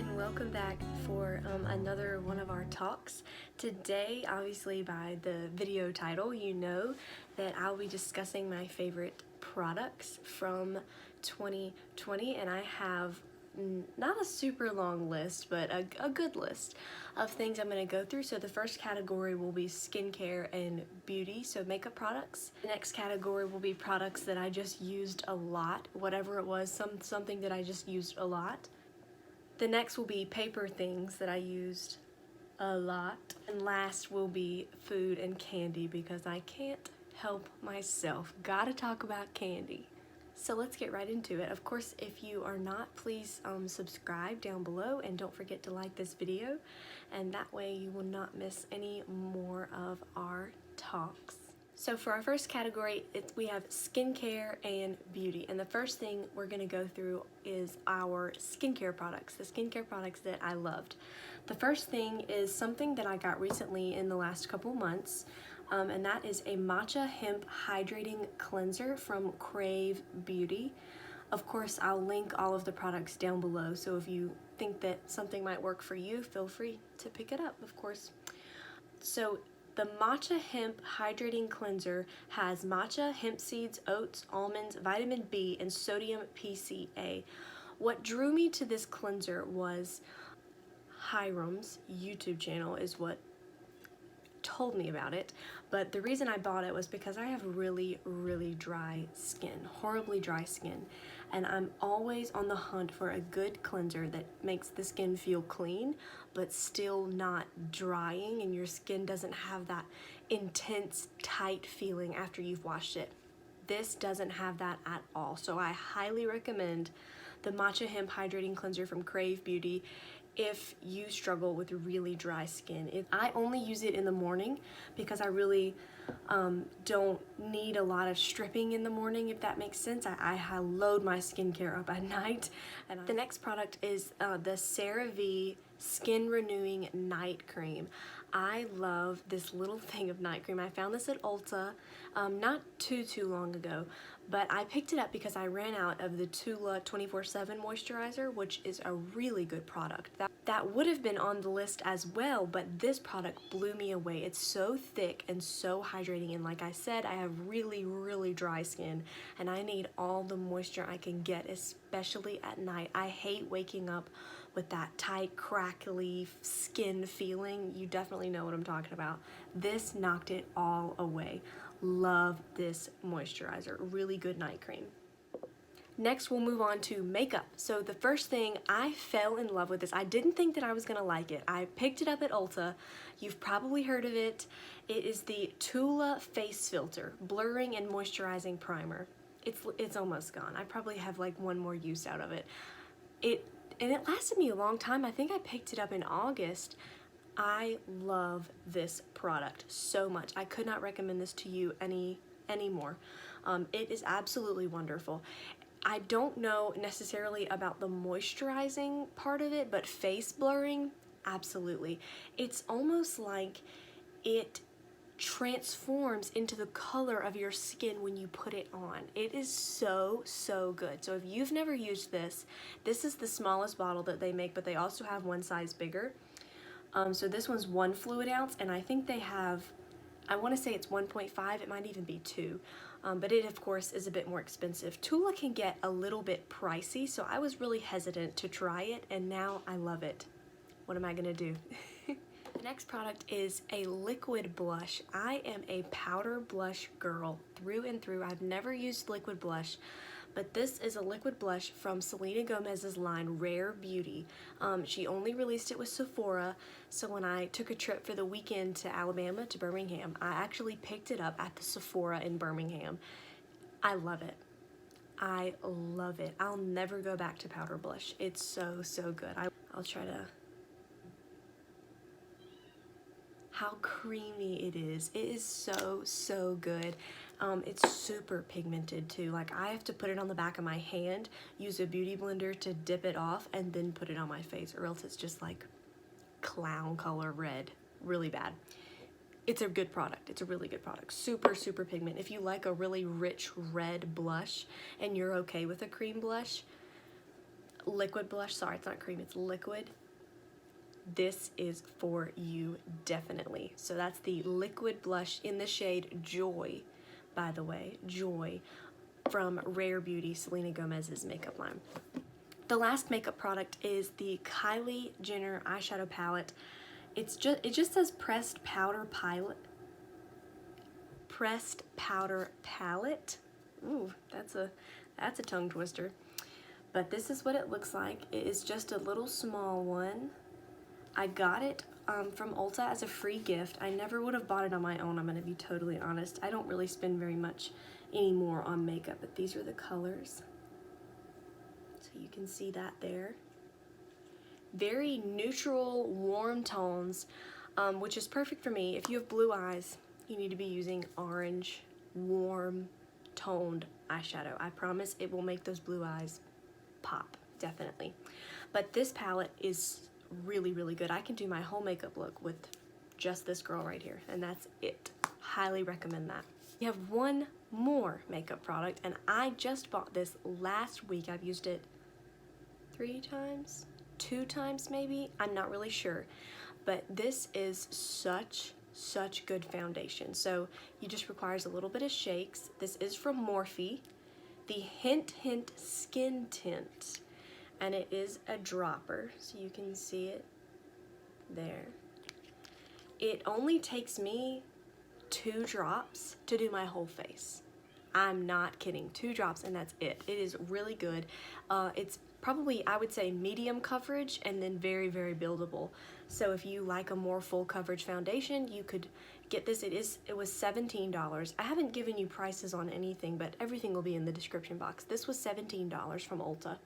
and welcome back for another one of our talks. Today, obviously by the video title, you know that I'll be discussing my favorite products from 2020, and I have not a super long list, but a good list of things I'm going to go through. So the first category will be skincare and beauty, so makeup products. The next category will be products that I just used a lot, whatever it was, something that I just used a lot. The next will be paper things that I used a lot. And last will be food and candy because I can't help myself. Gotta talk about candy. So let's get right into it. Of course, if you are not, please subscribe down below and don't forget to like this video. And that way you will not miss any more of our talks. So for our first category, we have skincare and beauty. And the first thing we're going to go through is our skincare products, the skincare products that I loved. The first thing is something that I got recently in the last couple months, and that is a Matcha Hemp Hydrating Cleanser from Crave Beauty. Of course, I'll link all of the products down below, so if you think that something might work for you, feel free to pick it up, of course. So the Matcha Hemp Hydrating Cleanser has matcha, hemp seeds, oats, almonds, vitamin B, and sodium PCA. What drew me to this cleanser was Hiram's YouTube channel is what told me about it, but the reason I bought it was because I have really dry skin, horribly dry skin, and I'm always on the hunt for a good cleanser that makes the skin feel clean but still not drying and your skin doesn't have that intense tight feeling after you've washed it. This doesn't have that at all, so I highly recommend the Matcha Hemp Hydrating Cleanser from Crave Beauty if you struggle with really dry skin. I only use it in the morning because I really don't need a lot of stripping in the morning, if that makes sense. I load my skincare up at night. And the next product is the Cerave Skin Renewing Night Cream. I love this little thing of night cream. I found this at Ulta not too long ago, but I picked it up because I ran out of the Tula 24/7 moisturizer, which is a really good product. That would have been on the list as well, but this product blew me away. It's so thick and so hydrating, and like I said, I have really dry skin, and I need all the moisture I can get, especially at night. I hate waking up with that tight, crackly skin feeling. You definitely know what I'm talking about. This knocked it all away. Love this moisturizer. Really good night cream. Next, we'll move on to makeup. So the first thing, I fell in love with this. I didn't think that I was gonna like it. I picked it up at Ulta. You've probably heard of it. It is the Tula Face Filter Blurring and Moisturizing Primer. It's almost gone. I probably have like one more use out of it. And it lasted me a long time. I think I picked it up in August. I love this product so much. I could not recommend this to you anymore. It is absolutely wonderful. I don't know necessarily about the moisturizing part of it, but face blurring, absolutely. It's almost like it transforms into the color of your skin when you put it on. It is so good. So if you've never used this, this is the smallest bottle that they make, but they also have one size bigger. So this one's 1 fluid ounce, and I think they have, I want to say it's 1.5, it might even be 2. But it, of course, is a bit more expensive. Tula can get a little bit pricey, so I was really hesitant to try it, and now I love it. What am I gonna do? The next product is a liquid blush. I am a powder blush girl through and through. I've never used liquid blush, but this is a liquid blush from Selena Gomez's line Rare Beauty. She only released it with Sephora, so when I took a trip for the weekend to Alabama, to Birmingham, I actually picked it up at the Sephora in Birmingham. I love it. I love it. I'll never go back to powder blush. It's so good. I'll try to... How creamy it is. It is so good. It's super pigmented too. Like, I have to put it on the back of my hand, use a beauty blender to dip it off, and then put it on my face, or else it's just like clown color red. Really bad. It's a good product. It's a really good product. Super pigment. If you like a really rich red blush and you're okay with a cream blush, liquid blush. Sorry, it's not cream, it's liquid. This is for you, definitely. So that's the liquid blush in the shade Joy, by the way, Joy, from Rare Beauty, Selena Gomez's makeup line. The last makeup product is the Kylie Jenner eyeshadow palette. It just says pressed powder palette. Ooh, that's a tongue twister. But this is what it looks like. It is just a little small one. I got it from Ulta as a free gift. I never would have bought it on my own, I'm gonna be totally honest. I don't really spend very much anymore on makeup, but these are the colors. So you can see that there. Very neutral, warm tones, which is perfect for me. If you have blue eyes, you need to be using orange, warm, toned eyeshadow. I promise it will make those blue eyes pop, definitely. But this palette is really, really good. I can do my whole makeup look with just this girl right here, and that's it. Highly recommend that. We have one more makeup product, and I just bought this last week. I've used it 3 times, 2 times maybe, I'm not really sure. But this is such good foundation. So you just requires a little bit of shakes. This is from Morphe, the Hint Skin Tint. And it is a dropper, so you can see it there. It only takes me 2 drops to do my whole face. I'm not kidding, 2 drops and that's it. It is really good. It's probably, I would say, medium coverage and then very buildable. So if you like a more full coverage foundation, you could get this. It was $17. I haven't given you prices on anything, but everything will be in the description box. This was $17 from Ulta.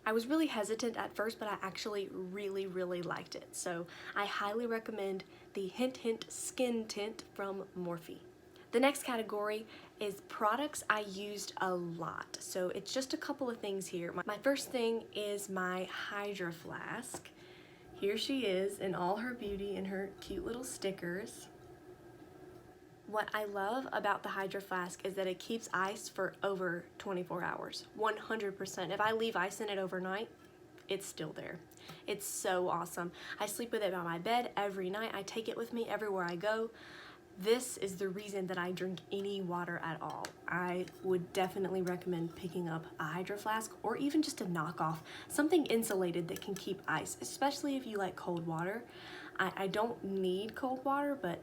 I was really hesitant at first, but I actually really liked it. So I highly recommend the Hint Skin Tint from Morphe. The next category is products I used a lot. So it's just a couple of things here. My first thing is my Hydroflask. Here she is in all her beauty and her cute little stickers. What I love about the Hydroflask is that it keeps ice for over 24 hours, 100%. If I leave ice in it overnight, it's still there. It's so awesome. I sleep with it by my bed every night. I take it with me everywhere I go. This is the reason that I drink any water at all. I would definitely recommend picking up a Hydroflask or even just a knockoff, something insulated that can keep ice, especially if you like cold water. I don't need cold water, but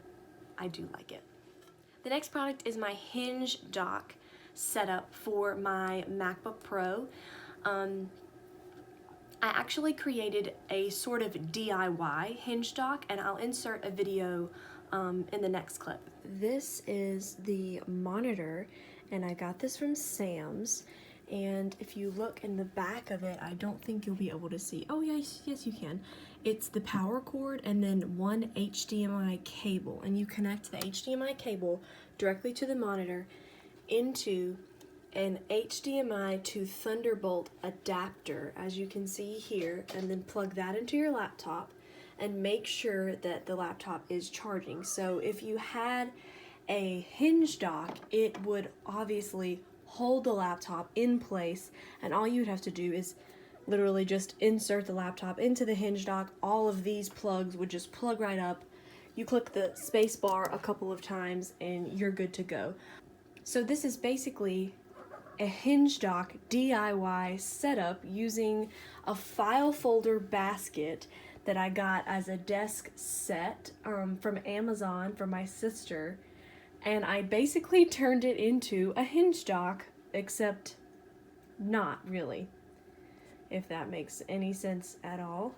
I do like it. The next product is my Henge-Doc setup for my MacBook Pro. I actually created a sort of DIY Henge-Doc, and I'll insert a video in the next clip. This is the monitor, and I got this from Sam's. And if you look in the back of it, I don't think you'll be able to see. Oh yes you can. It's the power cord and then one HDMI cable, and you connect the HDMI cable directly to the monitor into an HDMI to Thunderbolt adapter, as you can see here, and then plug that into your laptop and make sure that the laptop is charging. So if you had a Henge-Doc, it would obviously hold the laptop in place, and all you'd have to do is literally just insert the laptop into the Henge-Doc. All of these plugs would just plug right up. You click the space bar a couple of times and you're good to go. So this is basically a Henge-Doc DIY setup using a file folder basket that I got as a desk set from Amazon for my sister, and I basically turned it into a Henge-Doc, except not really, if that makes any sense at all.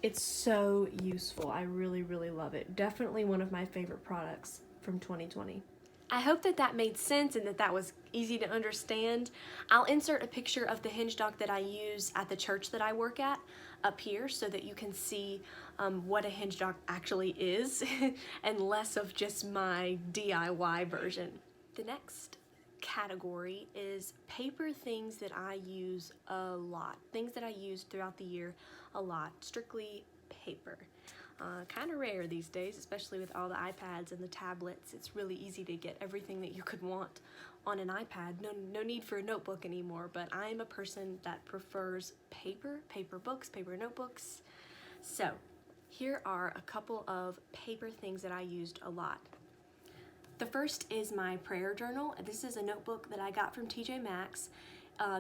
It's so useful. I really love it. Definitely one of my favorite products from 2020. I hope that made sense and that was easy to understand. I'll insert a picture of the Henge-Doc that I use at the church that I work at up here so that you can see what a Henge-Doc actually is and less of just my DIY version. The next category is paper things that I use a lot. Things that I use throughout the year a lot. Strictly paper. Kind of rare these days, especially with all the iPads and the tablets. It's really easy to get everything that you could want on an iPad. No need for a notebook anymore, but I'm a person that prefers paper books, paper notebooks. So here are a couple of paper things that I used a lot. The first is my prayer journal. This is a notebook that I got from TJ Maxx.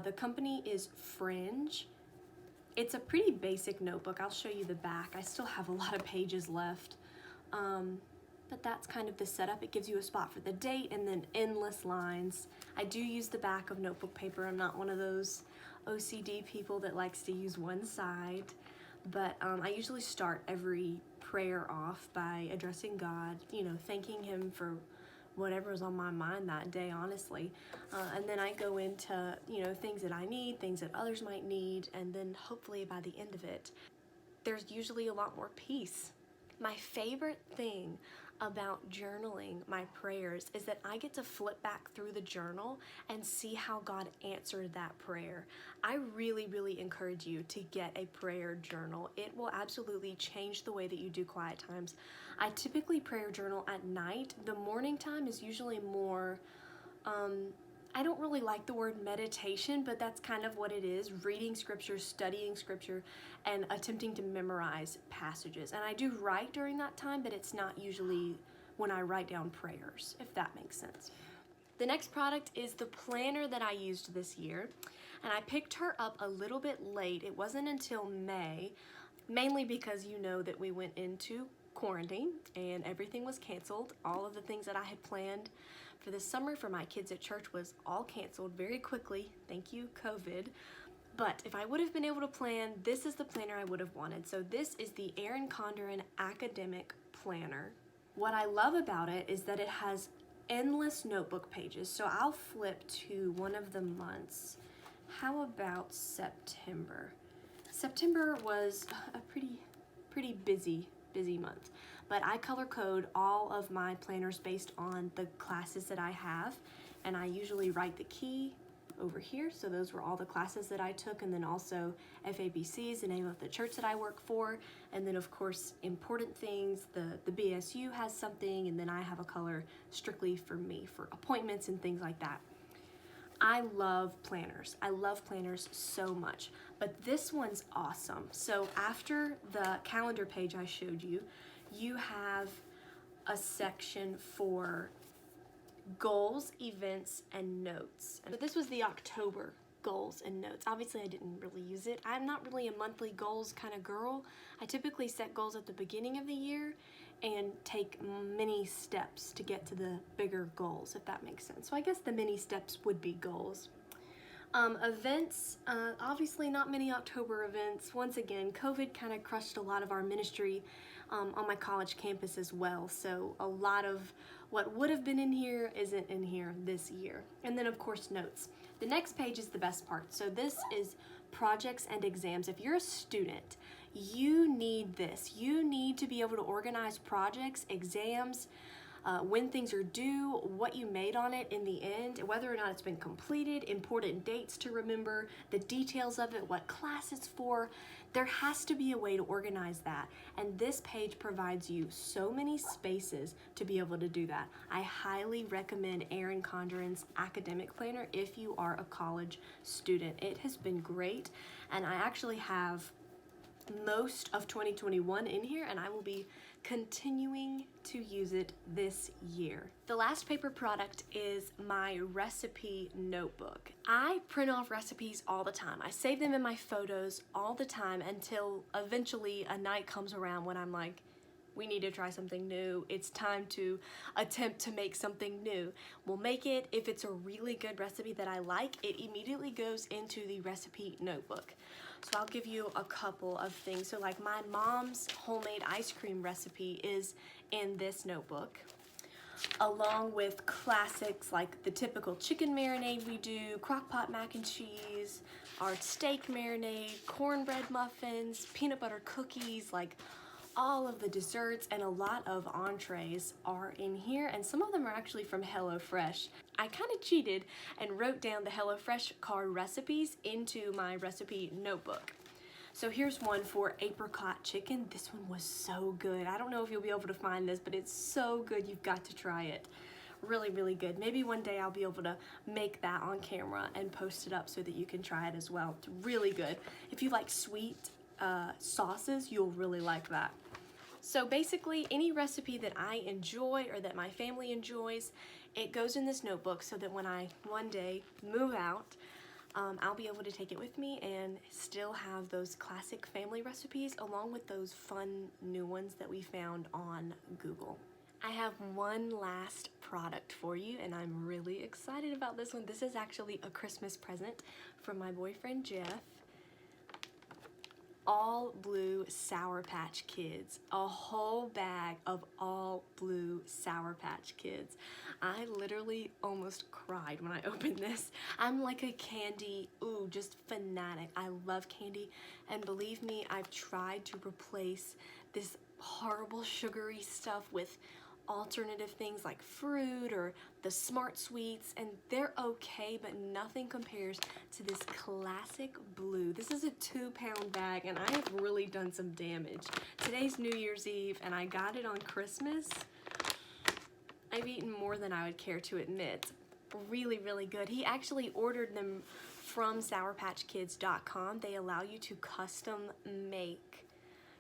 The company is Fringe. It's a pretty basic notebook. I'll show you the back. I still have a lot of pages left. But that's kind of the setup. It gives you a spot for the date and then endless lines. I do use the back of notebook paper. I'm not one of those OCD people that likes to use one side. But I usually start every prayer off by addressing God, thanking Him for whatever was on my mind that day, honestly. And then I go into, things that I need, things that others might need, and then hopefully by the end of it, there's usually a lot more peace. My favorite thing about journaling my prayers is that I get to flip back through the journal and see how God answered that prayer. I really encourage you to get a prayer journal. It will absolutely change the way that you do quiet times. I typically prayer journal at night. The morning time is usually more, I don't really like the word meditation, but that's kind of what it is. Reading scripture, studying scripture, and attempting to memorize passages. And I do write during that time, but it's not usually when I write down prayers, if that makes sense. The next product is the planner that I used this year, and I picked her up a little bit late. It wasn't until May, mainly because you know that we went into quarantine and everything was canceled. All of the things that I had planned for the summer for my kids at church was all canceled very quickly. Thank you, COVID. But if I would have been able to plan, this is the planner I would have wanted. So this is the Erin Condren Academic Planner. What I love about it is that it has endless notebook pages. So I'll flip to one of the months. How about September? September was a pretty busy month. But I color code all of my planners based on the classes that I have, and I usually write the key over here. So those were all the classes that I took, and then also FABCs, the name of the church that I work for, and then of course important things, the BSU has something, and then I have a color strictly for me for appointments and things like that. I love planners. I love planners so much, but this one's awesome. So after the calendar page I showed you, you have a section for goals, events, and notes. But this was the October goals and notes. Obviously, I didn't really use it. I'm not really a monthly goals kind of girl. I typically set goals at the beginning of the year and take many steps to get to the bigger goals, if that makes sense. So I guess the mini steps would be goals. Events, obviously not many October events. Once again, COVID kind of crushed a lot of our ministry on my college campus as well. So a lot of what would have been in here isn't in here this year. And then of course notes. The next page is the best part. So this is projects and exams. If you're a student, you need this. You need to be able to organize projects, exams, when things are due, what you made on it in the end, whether or not it's been completed, important dates to remember, the details of it, what class it's for. There has to be a way to organize that, and this page provides you so many spaces to be able to do that. I highly recommend Erin Condren's Academic Planner if you are a college student. It has been great, and I actually have most of 2021 in here, and I will be continuing to use it this year. The last paper product is my recipe notebook. I print off recipes all the time. I save them in my photos all the time until eventually a night comes around when I'm like, we need to try something new. It's time to attempt to make something new. We'll make it. If it's a really good recipe that I like, it immediately goes into the recipe notebook. So I'll give you a couple of things. So like my mom's homemade ice cream recipe is in this notebook, along with classics like the typical chicken marinade we do, crock pot mac and cheese, our steak marinade, cornbread muffins, peanut butter cookies, like all of the desserts and a lot of entrees are in here, and some of them are actually from HelloFresh. I kind of cheated and wrote down the HelloFresh card recipes into my recipe notebook. So here's one for apricot chicken. This one was so good. I don't know if you'll be able to find this, but it's so good. You've got to try it. Really, really good. Maybe one day I'll be able to make that on camera and post it up so that you can try it as well. It's really good. If you like sweet sauces, you'll really like that. So basically, any recipe that I enjoy or that my family enjoys, it goes in this notebook so that when I one day move out, I'll be able to take it with me and still have those classic family recipes along with those fun new ones that we found on Google. I have one last product for you, and I'm really excited about this one. This is actually a Christmas present from my boyfriend Jeff. All blue Sour Patch Kids. A whole bag of all blue Sour Patch Kids. I literally almost cried when I opened this. I'm like a candy, just fanatic. I love candy, and believe me, I've tried to replace this horrible sugary stuff with alternative things like fruit or the Smart Sweets, and they're okay, but nothing compares to this classic blue. This is a 2-pound bag, and I have really done some damage. Today's New Year's Eve, and I got it on Christmas. I've eaten more than I would care to admit. Really, really good. He actually ordered them from SourPatchKids.com. They allow you to custom make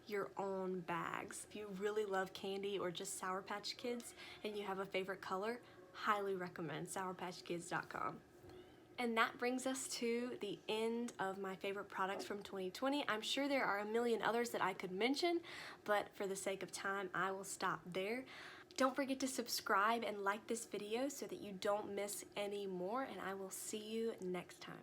your own bags. If you really love candy or just Sour Patch Kids and you have a favorite color, highly recommend SourPatchKids.com. And that brings us to the end of my favorite products from 2020. I'm sure there are a million others that I could mention, but for the sake of time, I will stop there. Don't forget to subscribe and like this video so that you don't miss any more, and I will see you next time.